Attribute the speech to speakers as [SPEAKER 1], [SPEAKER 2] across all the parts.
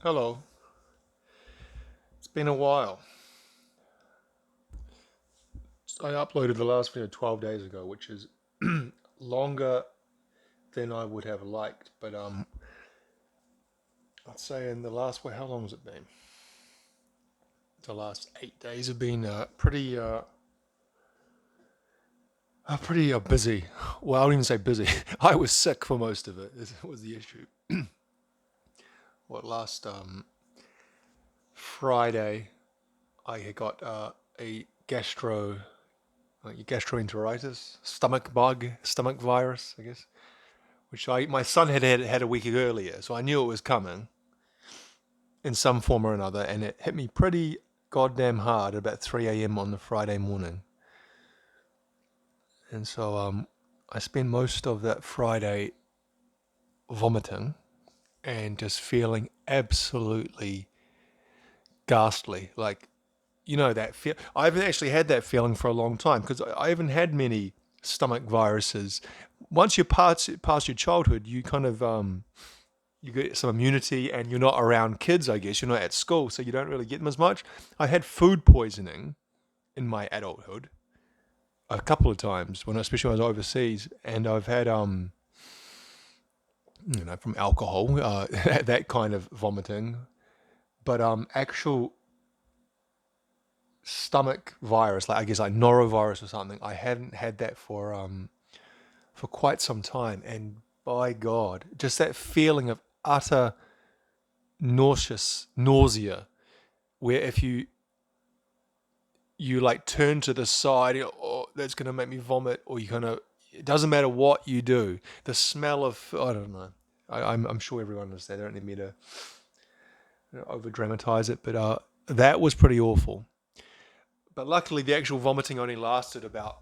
[SPEAKER 1] Hello. It's been a while. I uploaded the last video 12 days ago, which is longer than I would have liked. But I'd say in the last, well, how long has it been? The last 8 days have been pretty busy. Well, I don't even say busy. I was sick for most of it. This was the issue. What last Friday, I had got a gastroenteritis, stomach bug, stomach virus, I guess, which my son had a week earlier, so I knew it was coming in some form or another, and it hit me pretty goddamn hard at about 3 a.m. on the Friday morning. And so I spent most of that Friday vomiting and just feeling absolutely ghastly. Like, that feel. I haven't actually had that feeling for a long time because I haven't had many stomach viruses. Once you past your childhood, you kind of you get some immunity and you're not around kids, I guess. You're not at school, so you don't really get them as much. I had food poisoning in my adulthood a couple of times, especially when I was overseas, and I've had from alcohol, that kind of vomiting. But actual stomach virus, like I guess like norovirus or something, I hadn't had that for quite some time, and by God, just that feeling of utter nausea, where if you like turn to the side, oh, that's going to make me vomit, or you kind of, it doesn't matter what you do, the smell of, I don't know. I'm sure everyone knows that. I don't need me to over dramatize it, but that was pretty awful. But luckily, the actual vomiting only lasted about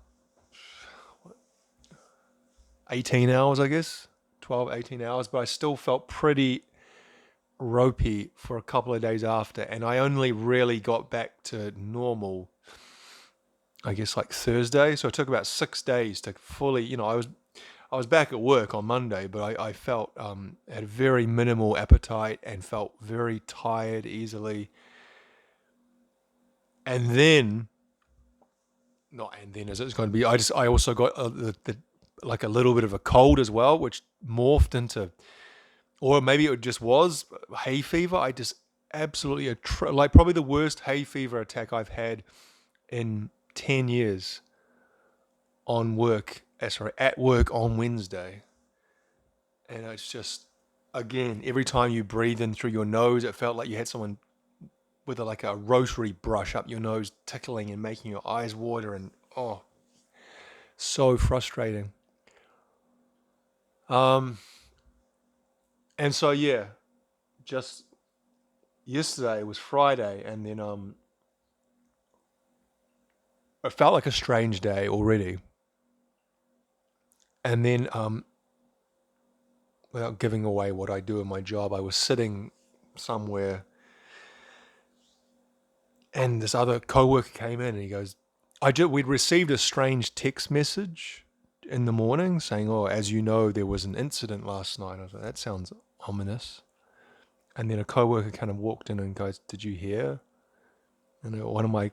[SPEAKER 1] 18 hours, I guess, 12, 18 hours, but I still felt pretty ropey for a couple of days after, and I only really got back to normal, I guess, like Thursday. So it took about 6 days to fully, I was back at work on Monday, but I felt had very minimal appetite and felt very tired easily. And then, not and then as it's going to be, I also got like a little bit of a cold as well, which morphed into, or maybe it just was hay fever. I just absolutely like probably the worst hay fever attack I've had in 10 years on work. Sorry, at work on Wednesday, and it's just, again, every time you breathe in through your nose, it felt like you had someone with like a rotary brush up your nose, tickling and making your eyes water, and oh, so frustrating. Um, and so yeah, just yesterday was Friday, and then it felt like a strange day already, and then without giving away what I do in my job, I was sitting somewhere, and this other coworker came in, and he goes, we'd received a strange text message in the morning saying, "Oh, as you know, there was an incident last night." I was like, "That sounds ominous." And then a coworker kind of walked in and goes, "Did you hear?" And one of my,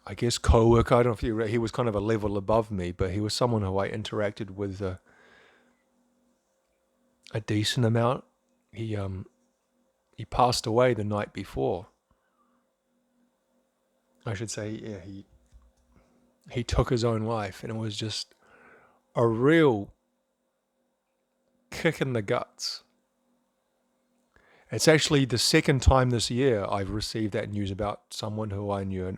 [SPEAKER 1] I guess, coworker, I don't know if he was kind of a level above me, but he was someone who I interacted with a decent amount. He passed away the night before. I should say, yeah, he took his own life, and it was just a real kick in the guts. It's actually the second time this year I've received that news about someone who I knew, and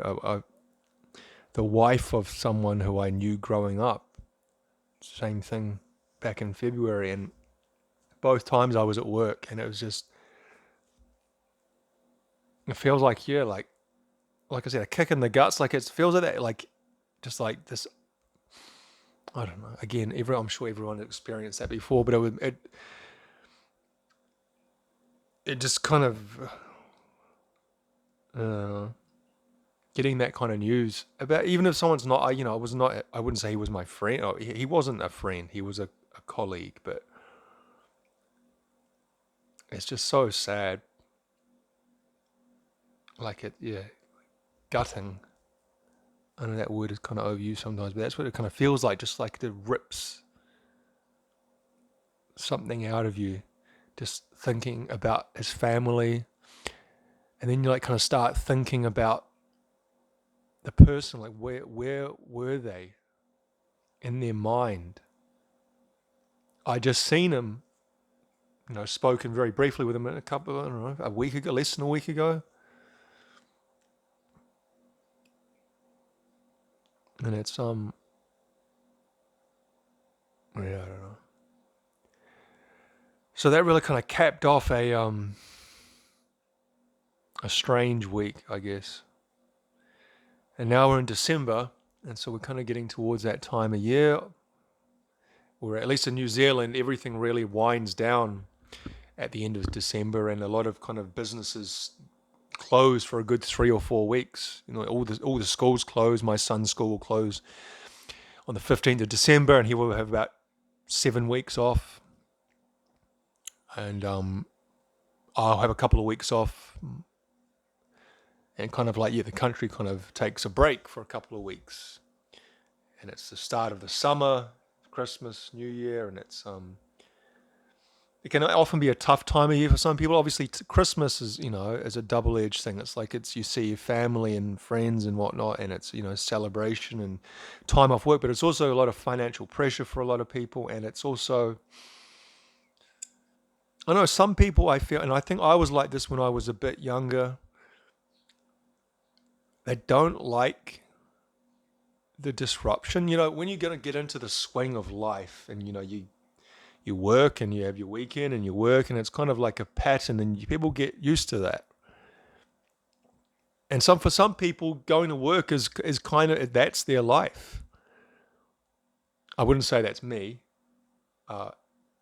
[SPEAKER 1] the wife of someone who I knew growing up. Same thing back in February, and both times I was at work, and it was just, it feels like, yeah, like I said, a kick in the guts. Like it feels like that, like just like this. I don't know. Again, I'm sure everyone experienced that before, but it just kind of uh, getting that kind of news about, even if someone's not, I was not, I wouldn't say he was my friend. Oh, he wasn't a friend. He was a colleague, but It's just so sad. Like gutting. I know that word is kind of overused sometimes, but that's what it kind of feels like. Just like it rips something out of you. Just thinking about his family, and then you like kind of start thinking about the person. Like where were they in their mind? I just seen him, spoken very briefly with him a couple, I don't know, a week ago, less than a week ago, and it's yeah, I don't know. So that really kind of capped off a strange week, I guess. And now we're in December, and so we're kind of getting towards that time of year where, at least in New Zealand, everything really winds down at the end of December, and a lot of kind of businesses close for a good 3 or 4 weeks. All the schools close. My son's school will close on the 15th of December, and he will have about 7 weeks off. And I'll have a couple of weeks off, and kind of like, the country kind of takes a break for a couple of weeks. And it's the start of the summer, Christmas, New Year, and it can often be a tough time of year for some people. Obviously, Christmas is a double-edged thing. It's like you see your family and friends and whatnot, and it's celebration and time off work. But it's also a lot of financial pressure for a lot of people, and it's also, I know some people, I feel, and I think I was like this when I was a bit younger. They don't like the disruption. When you're going to get into the swing of life, and you work and you have your weekend and you work, and it's kind of like a pattern, and people get used to that. And for some people, going to work is kind of, that's their life. I wouldn't say that's me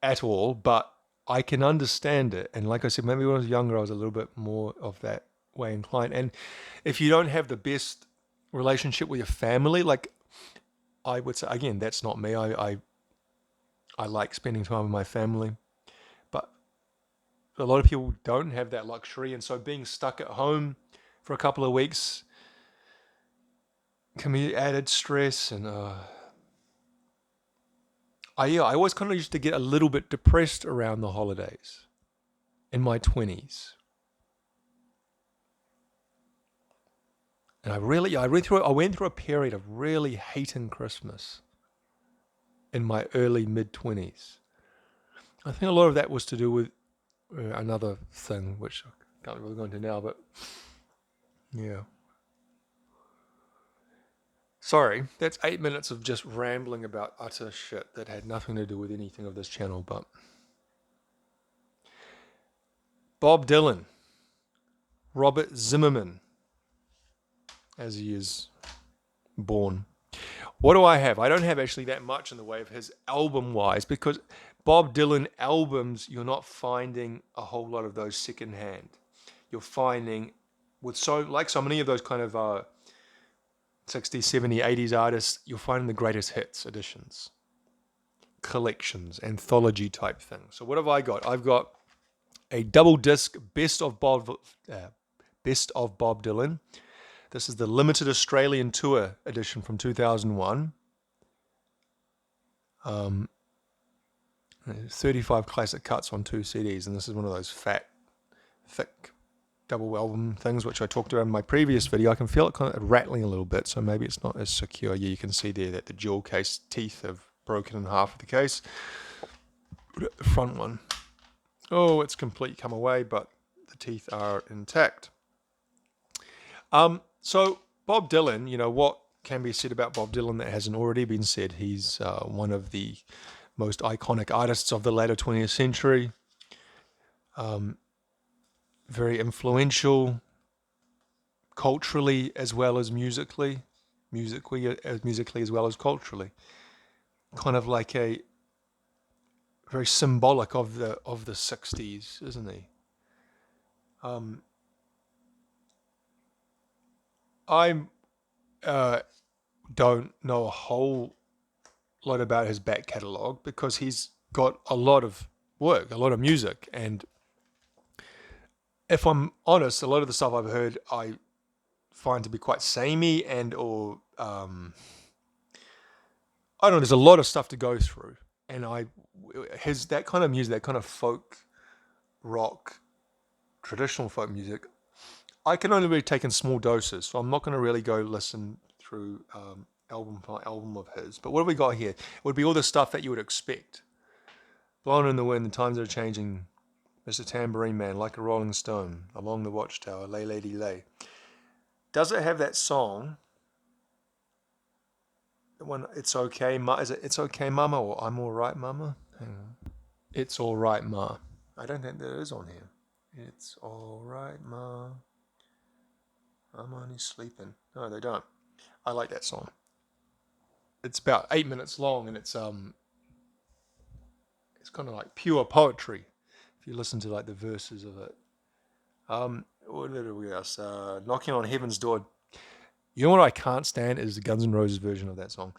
[SPEAKER 1] at all, but I can understand it. And like I said, maybe when I was younger, I was a little bit more of that way inclined. And if you don't have the best relationship with your family, like I would say, again, that's not me. I like spending time with my family, but a lot of people don't have that luxury, and so being stuck at home for a couple of weeks can be added stress. And I always kind of used to get a little bit depressed around the holidays in my 20s. And I went through a period of really hating Christmas in my early mid-20s. I think a lot of that was to do with another thing, which I can't really go into now, but yeah. Sorry, that's 8 minutes of just rambling about utter shit that had nothing to do with anything of this channel, but Bob Dylan, Robert Zimmerman, as he is born. What do I have? I don't have actually that much in the way of his album-wise, because Bob Dylan albums, you're not finding a whole lot of those secondhand. You're finding, with so many of those kind of 60s, 70s, 80s artists, you're finding the greatest hits editions, collections, anthology type thing. So what have I got? I've got a double disc best of Bob Dylan. This is the limited Australian tour edition from 2001. 35 classic cuts on 2 CDs, and this is one of those fat, thick double album things which I talked about in my previous video. I can feel it kind of rattling a little bit, so maybe it's not as secure. Yeah, you can see there that the jewel case teeth have broken in half of the case. The front one, it's completely come away, but the teeth are intact. So Bob Dylan, what can be said about Bob Dylan that hasn't already been said? He's one of the most iconic artists of the latter 20th century. Very influential culturally as well as musically as well as culturally. Kind of like a very symbolic of the 60s, isn't he? I don't know a whole lot about his back catalogue because he's got a lot of work, a lot of music, and if I'm honest, a lot of the stuff I've heard I find to be quite samey or I don't know. There's a lot of stuff to go through, and his that kind of music, that kind of folk rock, traditional folk music, I can only really take in small doses. So I'm not going to really go listen through album by album of his. But what have we got here? It would be all the stuff that you would expect. Blowing in the Wind, The Times Are Changing, Mr. Tambourine Man, Like a Rolling Stone, Along the Watchtower, Lay Lady Lay. Does it have that song? The one, It's Okay, Ma? Is it It's Okay, Mama, or I'm All Right, Mama? Hang on. It's All Right, Ma. I don't think that is on here. It's All Right, Ma. I'm only sleeping. No, they don't. I like that song. It's about 8 minutes long, and it's kind of like pure poetry if you listen to like the verses of it. What did we else? Knocking on Heaven's Door. You know what I can't stand is the Guns N' Roses version of that song.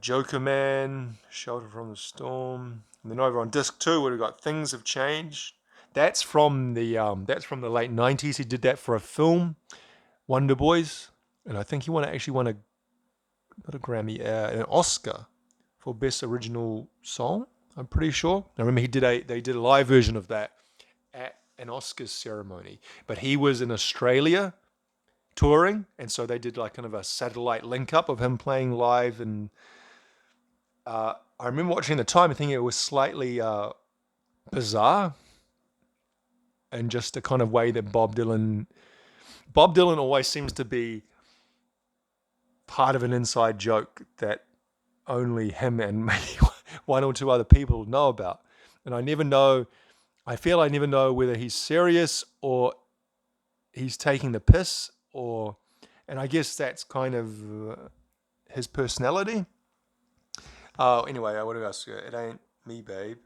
[SPEAKER 1] Joker Man, Shelter from the Storm. And then over on disc 2, we've got Things Have Changed. That's from the late 90s. He did that for a film, Wonder Boys, and I think he actually won not a Grammy, an Oscar for Best Original Song. I'm pretty sure. I remember they did a live version of that at an Oscars ceremony, but he was in Australia touring, and so they did like kind of a satellite link up of him playing live. And I remember watching at the time and thinking it was slightly bizarre, and just the kind of way that Bob Dylan always seems to be part of an inside joke that only him and maybe one or two other people know about. And I never know whether he's serious or he's taking the piss, and I guess that's kind of his personality. Anyway, what else? It Ain't Me, Babe.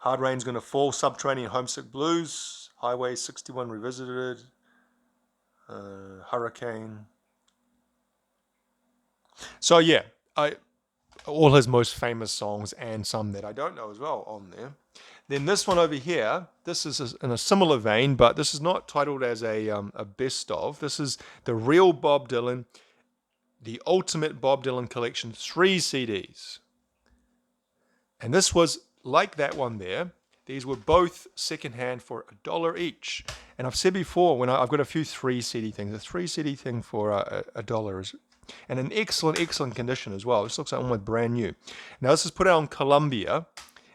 [SPEAKER 1] Hard Rain's Gonna Fall, Subterranean Homesick Blues, Highway 61 Revisited, Hurricane. So yeah, all his most famous songs and some that I don't know as well on there. Then this one over here, this is in a similar vein, but this is not titled as a best of. This is the real Bob Dylan, the Ultimate Bob Dylan Collection, 3 CDs. And this was like that one there. These were both secondhand for $1 each. And I've said before, when I've got a few 3 CD things, a 3 CD thing for $1 is, and in excellent condition as well. This looks like almost brand new. Now this is put out on Columbia,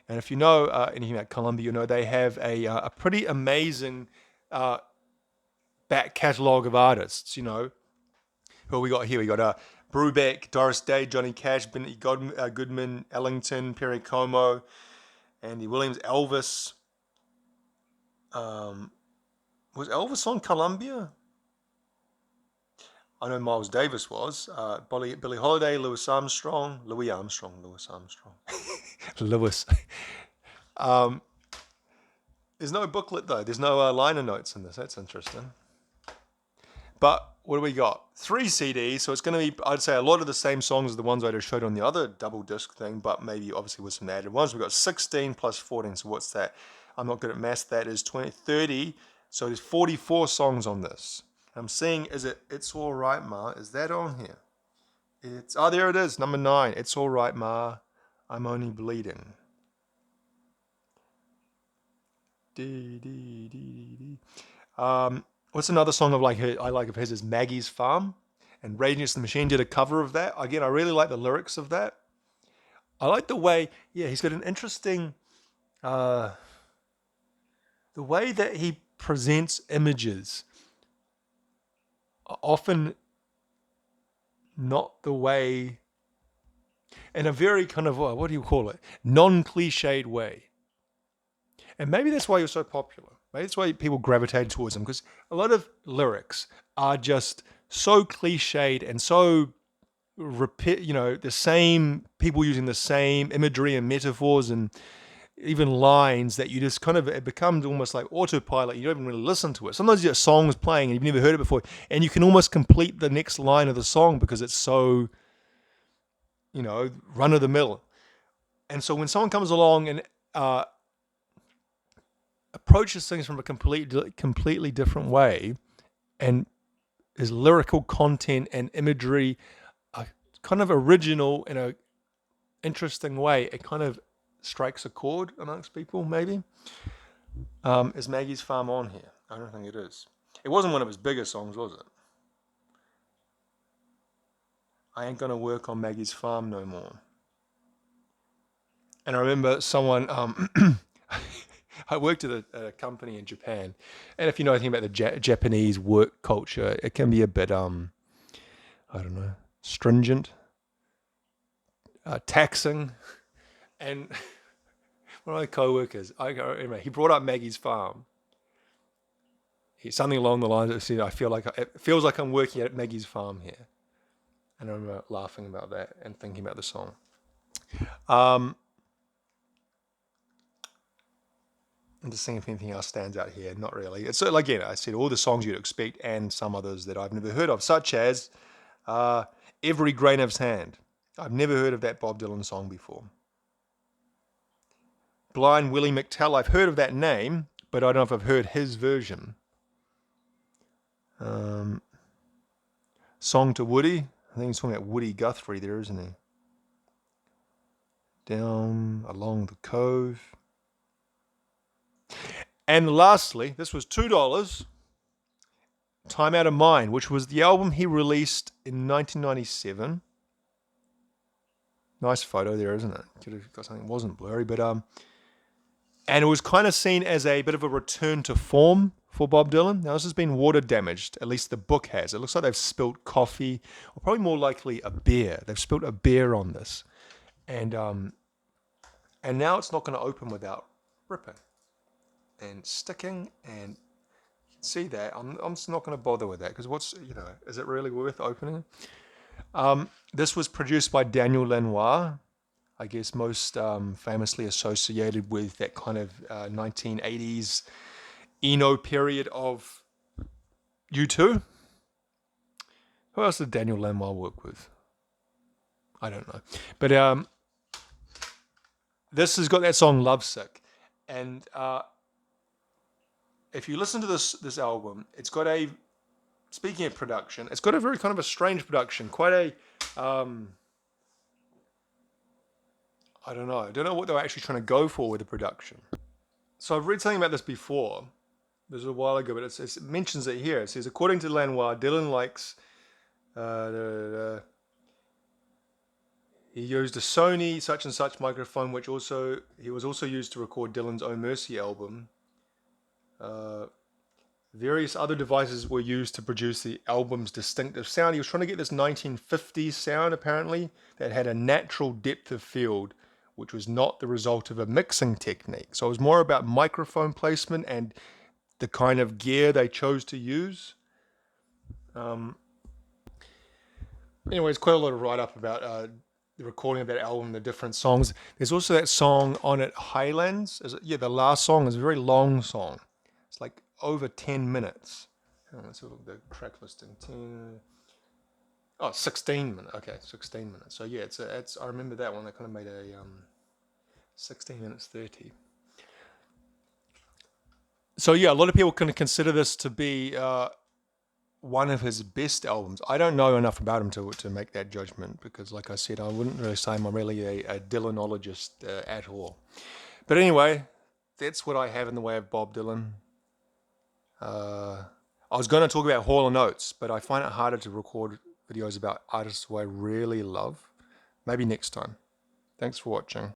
[SPEAKER 1] and if you know anything about Columbia, you know they have a pretty amazing back catalogue of artists. You know, who we got here? We got Brubeck, Doris Day, Johnny Cash, Benny Goodman, Ellington, Perry Como, Andy Williams, Elvis. Was Elvis on Columbia? I know Miles Davis was. Billie Holiday, Louis Armstrong. Louis. There's no booklet though. There's no liner notes in this. That's interesting. But what do we got? 3 CDs, so it's going to be, I'd say, a lot of the same songs as the ones I just showed on the other double disc thing, but maybe obviously with some added ones. We've got 16 plus 14, so what's that? I'm not good at maths. That is 30, so there's 44 songs on this. I'm seeing, It's All Right, Ma? Is that on here? There it is, number 9. It's All Right, Ma. I'm Only Bleeding. What's another song I like of his is Maggie's Farm, and Rage Against the Machine did a cover of that. Again, I really like the lyrics of that. I like the way, he's got an interesting, the way that he presents images. Often not the way, in a very kind of, what do you call it, non-cliched way. And maybe that's why you're so popular. Maybe that's why people gravitate towards him, because a lot of lyrics are just so cliched and so the same people using the same imagery and metaphors and even lines that you just kind of, it becomes almost like autopilot. You don't even really listen to it. Sometimes you get songs playing and you've never heard it before, and you can almost complete the next line of the song because it's so, run of the mill. And so when someone comes along and approaches things from a completely different way, and his lyrical content and imagery are kind of original in a interesting way. It kind of strikes a chord amongst people, maybe. Is Maggie's Farm on here? I don't think it is. It wasn't one of his bigger songs, was it? I ain't gonna work on Maggie's Farm no more. And I remember someone, I worked at a company in Japan, and if you know anything about the Japanese work culture, it can be a bit, I don't know, stringent, taxing, and one of my co-workers, anyway, he brought up Maggie's Farm. Something along the lines of, "I feel like it feels like I'm working at Maggie's Farm here," and I remember laughing about that and thinking about the song. And just seeing if anything else stands out here. Not really. It's again, I said all the songs you'd expect and some others that I've never heard of, such as Every Grain of Sand. I've never heard of that Bob Dylan song before. Blind Willie McTell, I've heard of that name, but I don't know if I've heard his version. Song to Woody. I think he's talking about Woody Guthrie there, isn't he? Down Along the Cove. And lastly, this was $2. Time Out of Mind, which was the album he released in 1997. Nice photo there, isn't it? Could have got something that wasn't blurry, but and it was kind of seen as a bit of a return to form for Bob Dylan. Now, this has been water damaged, at least the book has. It looks like they've spilt coffee, or probably more likely a beer. They've spilt a beer on this. And now it's not going to open without ripping and sticking, and you can see that. I'm just not going to bother with that, because is it really worth opening? This was produced by Daniel Lanois, I guess most famously associated with that kind of 1980s Eno period of U2. Who else did Daniel Lanois work with? I don't know. But this has got that song Lovesick. And if you listen to this album, it's got speaking of production, it's got a very kind of a strange production. Quite a, I don't know what they were actually trying to go for with the production. So I've read something about this before. This was a while ago, but it mentions it here. It says, according to Lanois, Dylan likes, he used a Sony such and such microphone, which he was also used to record Dylan's Oh Mercy album. Various other devices were used to produce the album's distinctive sound. He was trying to get this 1950s sound, apparently, that had a natural depth of field, which was not the result of a mixing technique. So it was more about microphone placement and the kind of gear they chose to use. Anyways, quite a lot of write-up about the recording of that album, the different songs. There's also that song on it, Highlands. The last song is a very long song. It's like over 10 minutes. Let's look at the track listing. 16 minutes. Okay, 16 minutes. So yeah, it's I remember that one. That kind of made a 16 minutes 30. So yeah, a lot of people can consider this to be one of his best albums. I don't know enough about him to make that judgment, because like I said, I wouldn't really say I'm really a Dylanologist at all. But anyway, that's what I have in the way of Bob Dylan. I was going to talk about Hall & Oates, but I find it harder to record videos about artists who I really love. Maybe next time. Thanks for watching.